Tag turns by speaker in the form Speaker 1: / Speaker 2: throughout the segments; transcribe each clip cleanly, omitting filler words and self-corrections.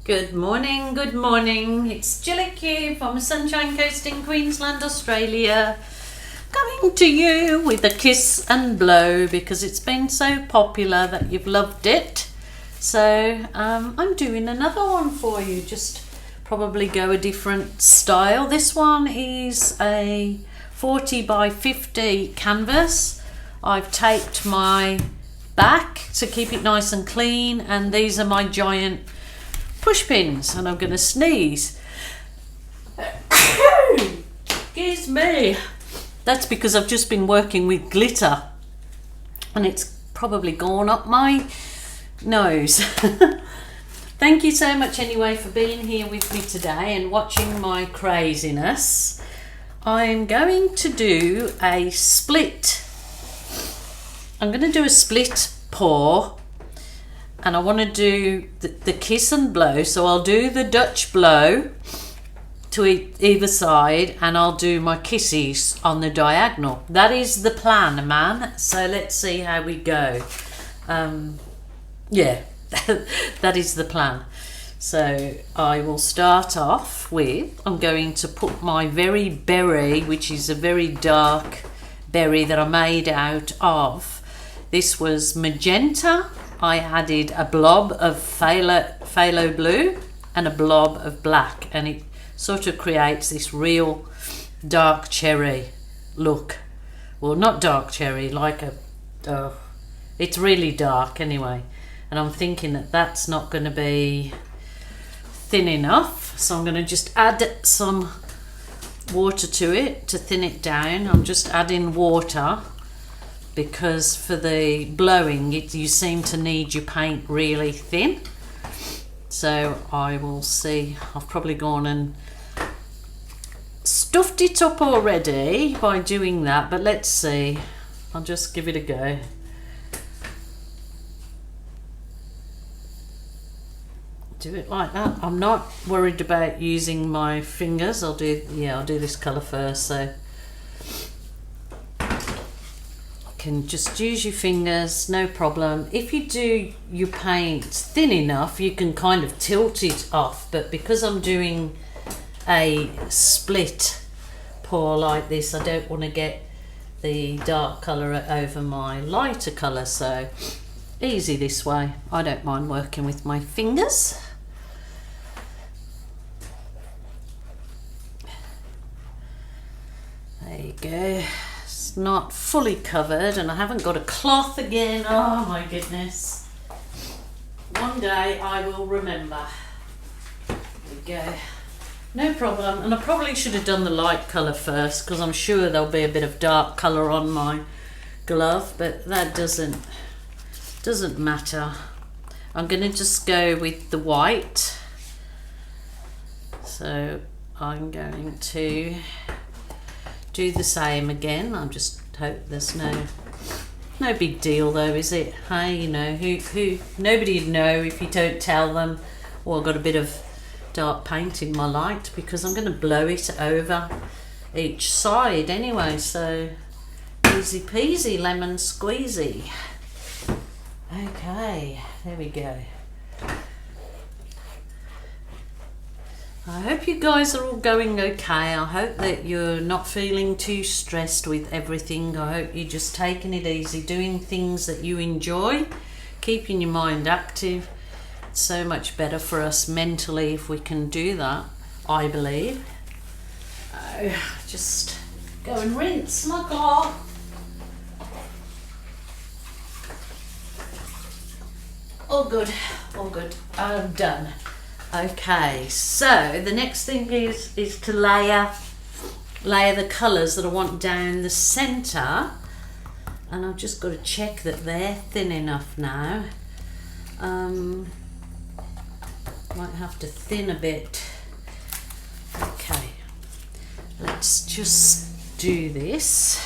Speaker 1: Good morning, good morning. It's Gillykube from the Sunshine Coast in Queensland, Australia. Coming to you with a kiss and blow because it's been so popular that you've loved it. So I'm doing another one for you, just probably go a different style. This one is a 40 by 50 canvas. I've taped my back to keep it nice and clean, and these are my giant push pins, and I'm going to sneeze. Excuse me. That's because I've just been working with glitter and it's probably gone up my nose. Thank you so much anyway for being here with me today and watching my craziness. I'm going to do a split. I'm going to do a split pour, and I want to do the kiss and blow. So I'll do the Dutch blow to either side, and I'll do my kisses on the diagonal. That is the plan, man. So let's see how we go. Yeah, that is the plan. So I will start off with, I'm going to put my very berry, which is a very dark berry that I made out of. This was magenta. I added a blob of phthalo blue and a blob of black, and it sort of creates this real dark cherry look. Well, not dark cherry, like a it's really dark anyway, and I'm thinking that that's not going to be thin enough, so I'm going to just add some water to it to thin it down. I'm just adding water because for the blowing you seem to need your paint really thin. So I will see. I've probably gone and stuffed it up already by doing that, but let's see. I'll just give it a go. Do it like that. I'm not worried about using my fingers. I'll do this colour first, so can just use your fingers, no problem. If you do your paint thin enough, you can kind of tilt it off, but because I'm doing a split pour like this, I don't want to get the dark colour over my lighter colour, so easy this way. I don't mind working with my fingers. There you go. Not fully covered, and I haven't got a cloth again. Oh my goodness. One day I will remember. There we go. No problem. And I probably should have done the light colour first, because I'm sure there'll be a bit of dark colour on my glove, but that doesn't matter. I'm going to just go with the white. So I'm going to do the same again. I just hope there's no big deal though, is it? Hey, you know, who nobody'd know if you don't tell them, well, I've got a bit of dark paint in my light, because I'm going to blow it over each side anyway, so easy peasy lemon squeezy. Okay, there we go. I hope you guys are all going okay. I hope that you're not feeling too stressed with everything. I hope you're just taking it easy, doing things that you enjoy, keeping your mind active. It's so much better for us mentally if we can do that, I believe. Just go and rinse my car. All good, all good. I'm done. Okay, so the next thing is to layer the colours that I want down the centre, and I've just got to check that they're thin enough now. Might have to thin a bit. Okay, let's just do this.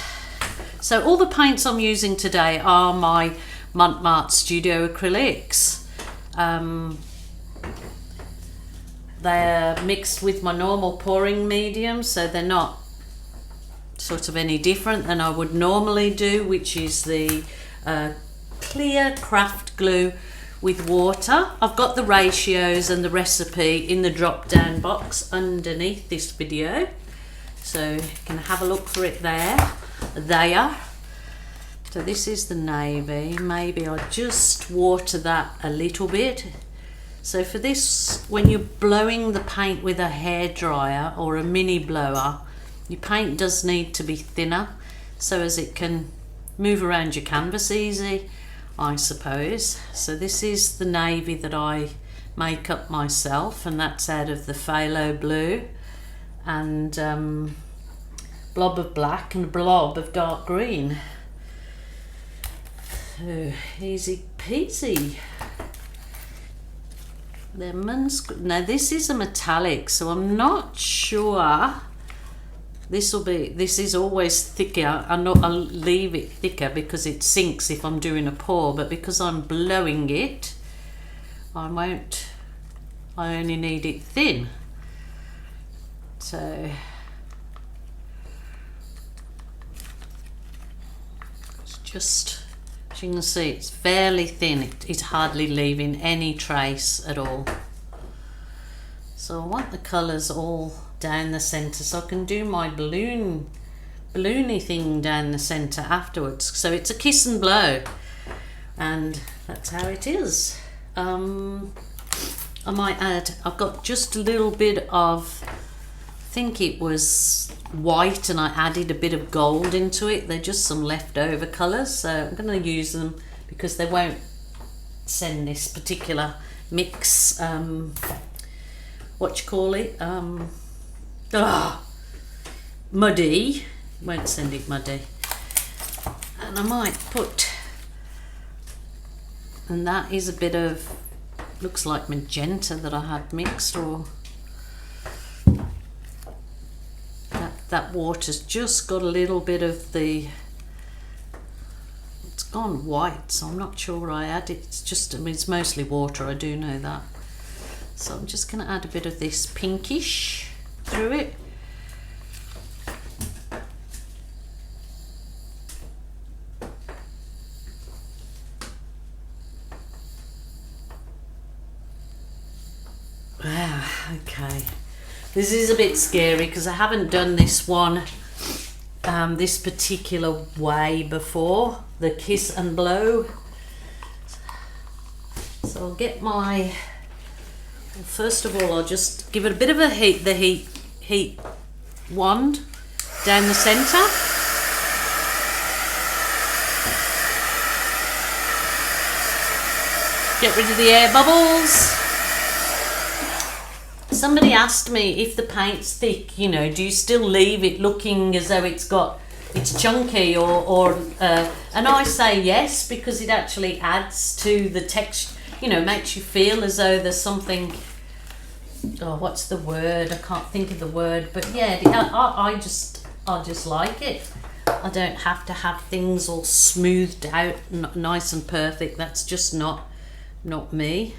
Speaker 1: So all the paints I'm using today are my Mont Studio acrylics. They're mixed with my normal pouring medium, so they're not sort of any different than I would normally do, which is the clear craft glue with water. I've got the ratios and the recipe in the drop down box underneath this video, so you can have a look for it there. So this is the navy. Maybe I'll just water that a little bit. So for this, when you're blowing the paint with a hairdryer or a mini blower, your paint does need to be thinner so as it can move around your canvas easy, I suppose. So this is the navy that I make up myself, and that's out of the phthalo blue and blob of black and a blob of dark green. So easy peasy. Now this is a metallic, so I'm not sure. This is always thicker. I'll leave it thicker because it sinks if I'm doing a pour, but because I'm blowing it, I only need it thin. So it's just, as you can see, it's fairly thin. It's hardly leaving any trace at all. So I want the colours all down the centre so I can do my balloony thing down the centre afterwards. So it's a kiss and blow, and that's how it is. I might add, I've got just a little bit of, I think it was white, and I added a bit of gold into it. They're just some leftover colours, so I'm going to use them because they won't send this particular mix, muddy. Won't send it muddy. And I might put, and that is a bit of, looks like magenta that I had mixed, or that water's just got a little bit of the, it's gone white, so I'm not sure I added. It's just, I mean, it's mostly water, I do know that. So I'm just going to add a bit of this pinkish through it. Wow, okay. This is a bit scary because I haven't done this one this particular way before, the kiss and blow. So I'll get my, well, first of all I'll just give it a bit of a heat, the heat wand down the centre. Get rid of the air bubbles. Somebody asked me if the paint's thick, you know, do you still leave it looking as though it's chunky, or and I say yes, because it actually adds to the texture, you know, makes you feel as though there's something, oh, what's the word? I can't think of the word, but yeah, I just like it. I don't have to have things all smoothed out, nice and perfect. That's just not me.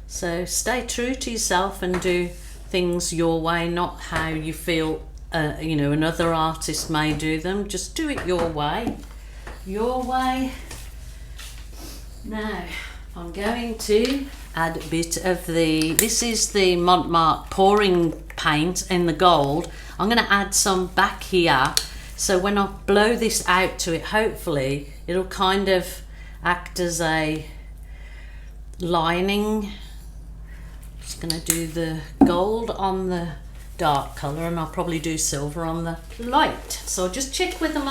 Speaker 1: So stay true to yourself and do things your way, not how you feel you know, another artist may do them. Just do it your way. Your way. Now I'm going to add a bit of this is the Mont pouring paint in the gold. I'm going to add some back here, so when I blow this out to it, hopefully it'll kind of act as a lining. Just going to do the gold on the dark colour, and I'll probably do silver on the light. So I'll just check whether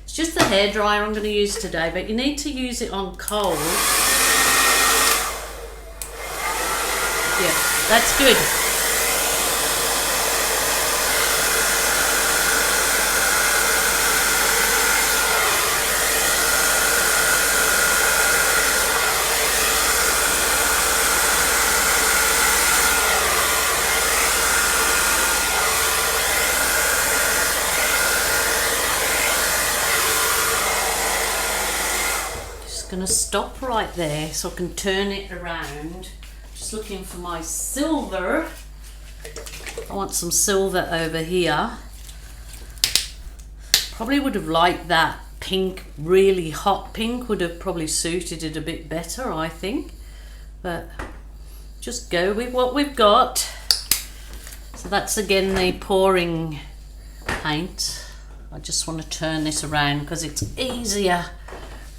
Speaker 1: it's just the hairdryer I'm going to use today, but you need to use it on cold. Yeah, that's good. Going to stop right there so I can turn it around. Just looking for my silver. I want some silver over here. Probably would have liked that pink, really hot pink would have probably suited it a bit better, I think. But just go with what we've got. So that's again the pouring paint. I just want to turn this around because it's easier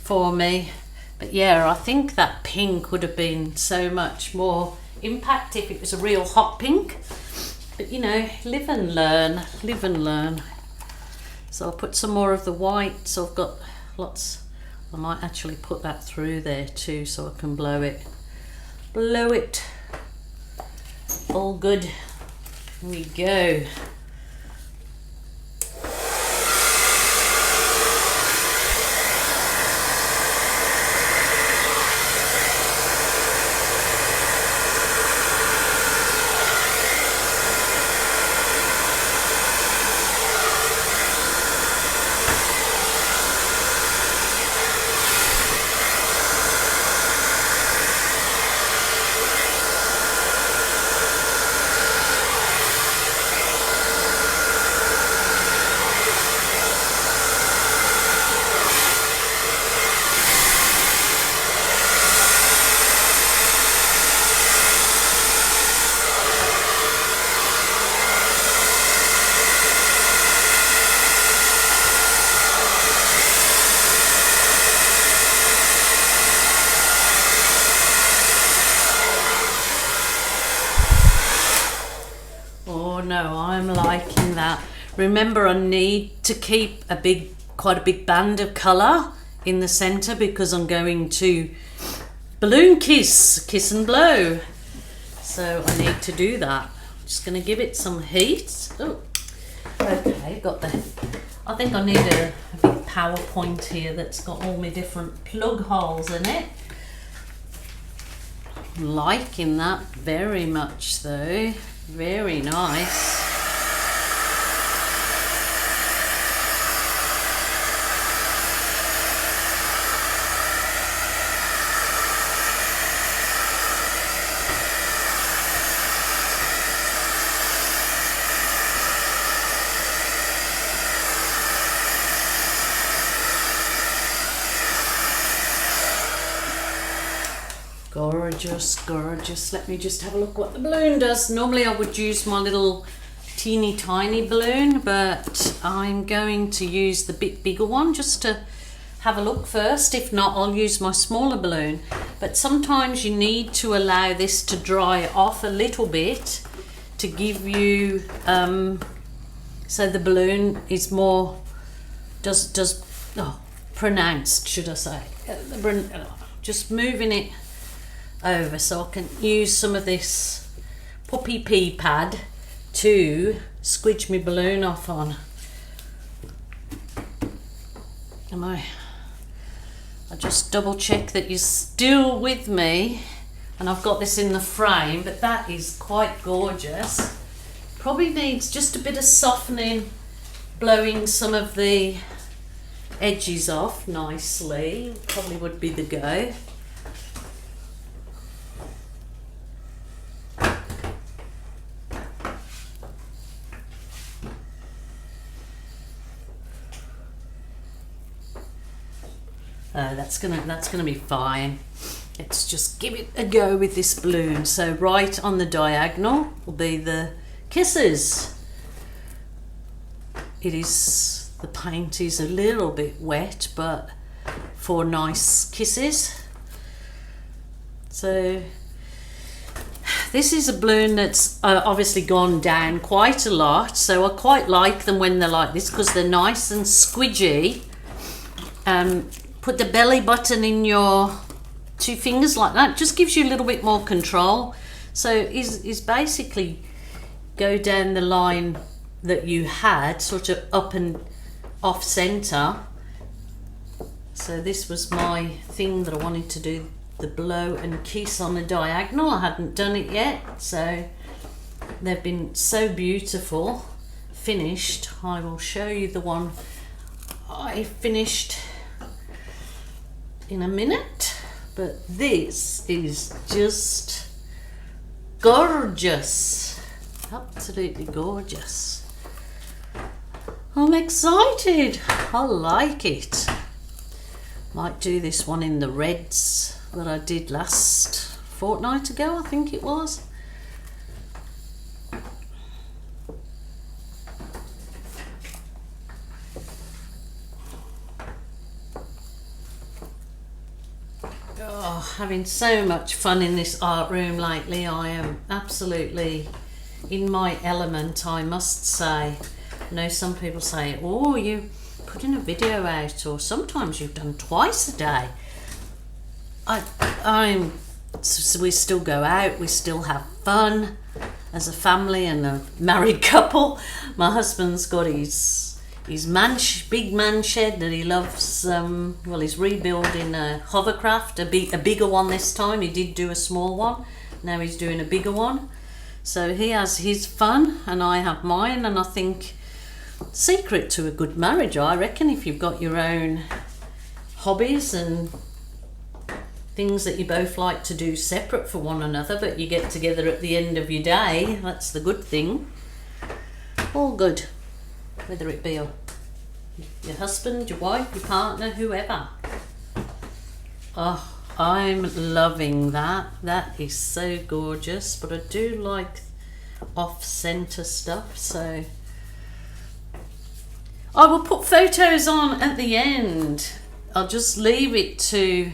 Speaker 1: for me. But yeah, I think that pink would have been so much more impact if it was a real hot pink. But you know, live and learn, live and learn. So I'll put some more of the white. So I've got lots. I might actually put that through there too so I can blow it. Blow it. All good. Here we go. No, I'm liking that. Remember, I need to keep quite a big band of colour in the centre because I'm going to balloon kiss and blow. So I need to do that. I'm just going to give it some heat. Oh, okay, got the. I think I need a big PowerPoint here that's got all my different plug holes in it. I'm liking that very much though. Very nice. Gorgeous, gorgeous. Let me just have a look what the balloon does. Normally I would use my little teeny tiny balloon, but I'm going to use the bit bigger one just to have a look first. If not, I'll use my smaller balloon. But sometimes you need to allow this to dry off a little bit to give you so the balloon is more pronounced, should I say. Just moving it over so I can use some of this puppy pea pad to squidge my balloon off on. I just double check that you're still with me, and I've got this in the frame, but that is quite gorgeous. Probably needs just a bit of softening, blowing some of the edges off nicely. Probably would be the go. That's gonna be fine. Let's just give it a go with this balloon. So right on the diagonal will be the kisses. The paint is a little bit wet, but for nice kisses. So this is a balloon that's obviously gone down quite a lot. So I quite like them when they're like this because they're nice and squidgy. Put the belly button in your two fingers like that, just gives you a little bit more control. So is basically go down the line that you had, sort of up and off center. So this was my thing that I wanted to do, the blow and kiss on the diagonal. I hadn't done it yet, so they've been so beautiful. Finished. I will show you the one I finished in a minute, but this is just gorgeous, absolutely gorgeous. I'm excited. I like it. Might do this one in the reds that I did last fortnight ago, I think it was. Oh, having so much fun in this art room lately. I am absolutely in my element, I must say. I know some people say, oh, you putting a video out, or sometimes you've done twice a day. We still go out, we still have fun as a family and a married couple. My husband's got his big man shed that he loves. Well, he's rebuilding a hovercraft, a bigger one this time. He did do a small one, now he's doing a bigger one. So he has his fun and I have mine, and I think secret to a good marriage, I reckon, if you've got your own hobbies and things that you both like to do separate for one another, but you get together at the end of your day, that's the good thing. All good, whether it be your husband, your wife, your partner, whoever. Oh, I'm loving that. That is so gorgeous, but I do like off-center stuff, so I will put photos on at the end. I'll just leave it to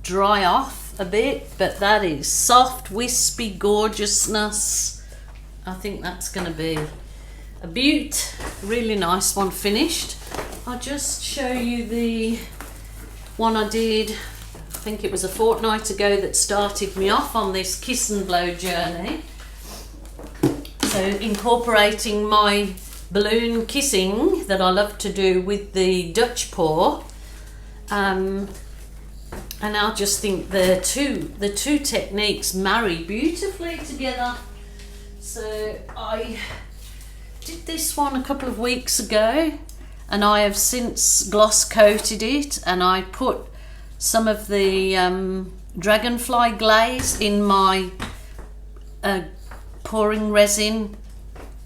Speaker 1: dry off a bit, but that is soft, wispy gorgeousness. I think that's going to be a beaut. Really nice one finished. I'll just show you the one I did, I think it was a fortnight ago, that started me off on this kiss and blow journey. So incorporating my balloon kissing that I love to do with the Dutch pour, and I just think the two techniques marry beautifully together. So I did this one a couple of weeks ago, and I have since gloss coated it, and I put some of the dragonfly glaze in my pouring resin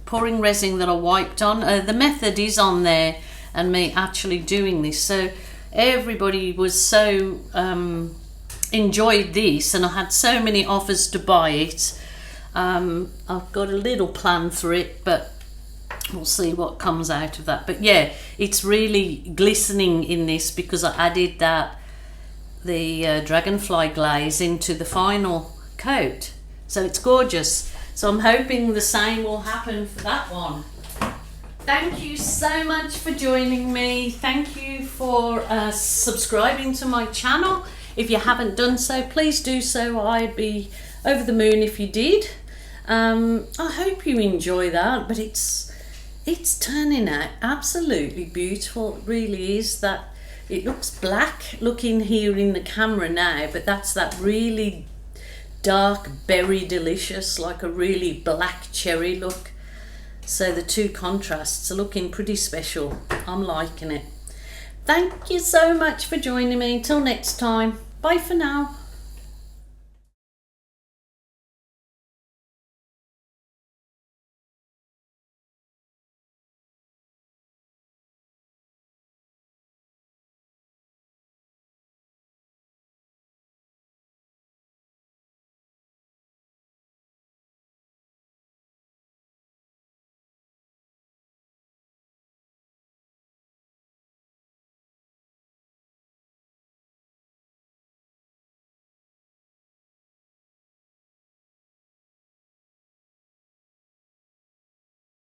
Speaker 1: that I wiped on. The method is on there, and me actually doing this, so everybody was so enjoyed this, and I had so many offers to buy it. I've got a little plan for it, but we'll see what comes out of that. But yeah, it's really glistening in this because I added the dragonfly glaze into the final coat, so it's gorgeous. So I'm hoping the same will happen for that one. Thank you so much for joining me. Thank you for subscribing to my channel. If you haven't done so, please do so. I'd be over the moon if you did. I hope you enjoy that, but it's turning out absolutely beautiful. It really is. That it looks black looking here in the camera now, but that's that really dark berry delicious, like a really black cherry look. So the two contrasts are looking pretty special. I'm liking it. Thank you so much for joining me. Until next time, bye for now.